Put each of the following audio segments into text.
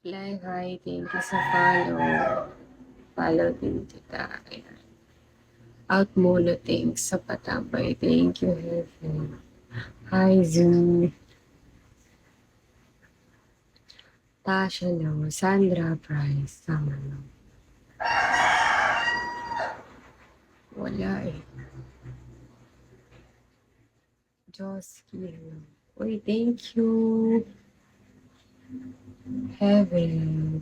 Fly high, thank you sa follow. Follow din kita. Ayan. Out muna, thanks sa patambay. Thank you, Heaven. Hi, Zoo. Tasha lang. Sandra Price. Tama lang. Wala eh. Josky. Uy, thank you. Heaven.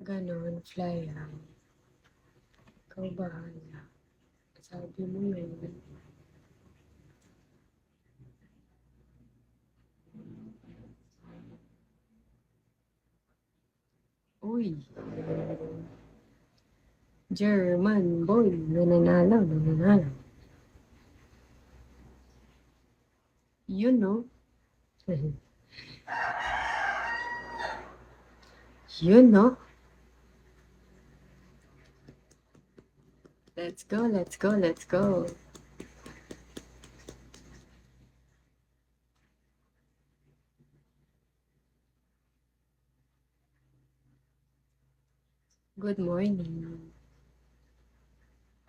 Ganon, fly high. Ikaw bahala. Sabi mo yun. Uy. German boy. Nananalo. Yun, no? Yun, no? Let's go, let's go, let's go. Good morning.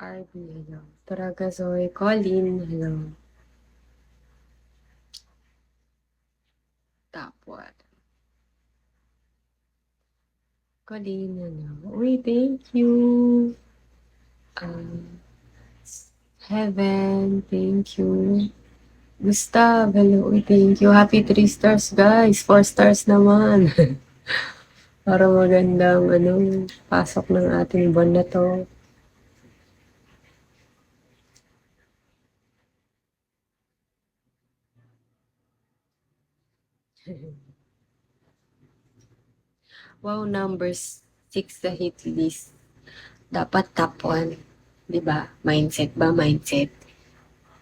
RB, hello. Toragasoy, Colin, hello. Tapwat. Colin, hello. Uy, thank you. Heaven, thank you. Gustav, hello. Uy, thank you. Happy 3 stars, guys. 4 stars naman. Para magandang, pasok ng ating buwan na to. Wow, numbers 6 sa hit list. Dapat top 1. Diba? Mindset ba? Mindset.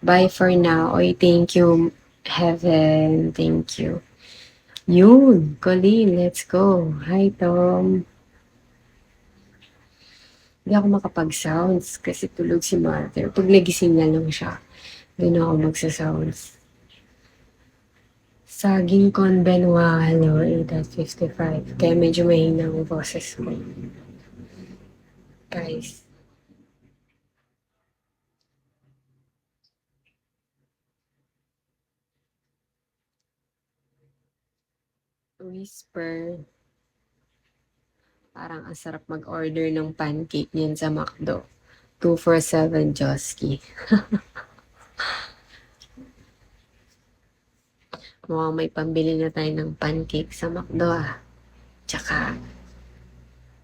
Bye for now. Oy, thank you, Heaven. Thank you. Yun, Colleen, let's go. Hi, Tom. Hindi ako makapag-sounds kasi tulog si Mother. Pag nagising na lang siya, doon ako magsa-sounds. Saging con Benoit, hello, 8:55. Kaya medyo mahina ang boses ko. Guys. Whisper. Parang ang sarap mag-order ng pancake niyan sa McDo. 247 Josky. Mukhang may pambili na tayo ng pancake sa McDo ah. Tsaka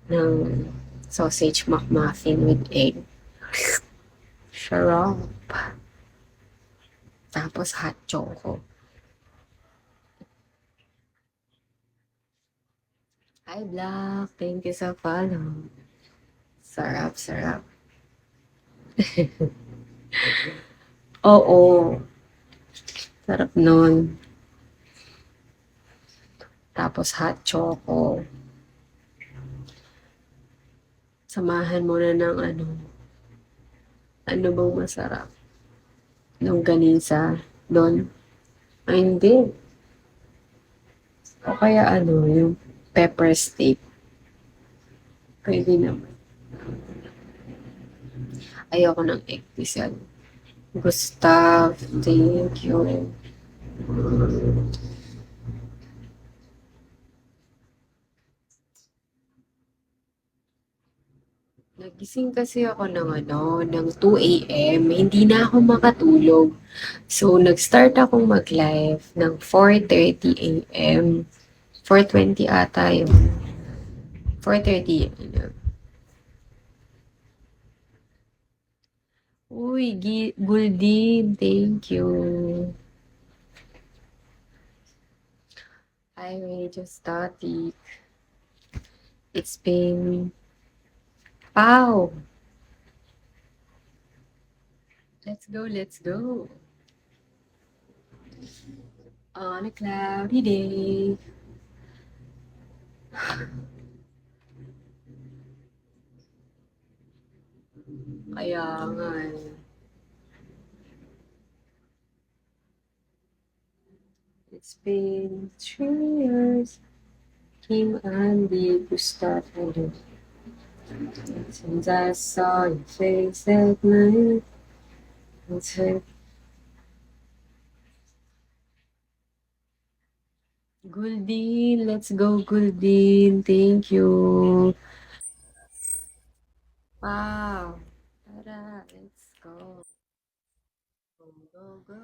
ng sausage McMuffin with egg. Sarap. Tapos hot choco. Hi, Black. Thank you sa follow. Sarap, sarap. Oo. Sarap nun. Tapos hot choco. Samahan mo na ng ano bang masarap? Longganisa. Doon. Ay, hindi. O kaya yung pepper steak. Pwede naman. Ayoko ng egg pisal. Gustav, thank you. Nagising kasi ako ng 2 a.m. Hindi na ako makatulog. So, nag-start akong mag-live ng 4:30 a.m. 4:20 ata yun. 4:30 a.m. Uy, Guldin, thank you. Hi, Radio Static. It's been... Pow! Let's go, let's go. On a cloudy day. Kaya nga. It's been 3 years. Kim, Andy, Gustavo. Since I saw your face at night, it's like Guldin, let's go, Guldin. Thank you. Wow. Tara, let's go. Go, go, go.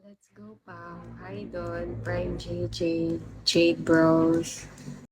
Let's go, Pao. Hi, Don. Prime JJ. Jade Bros.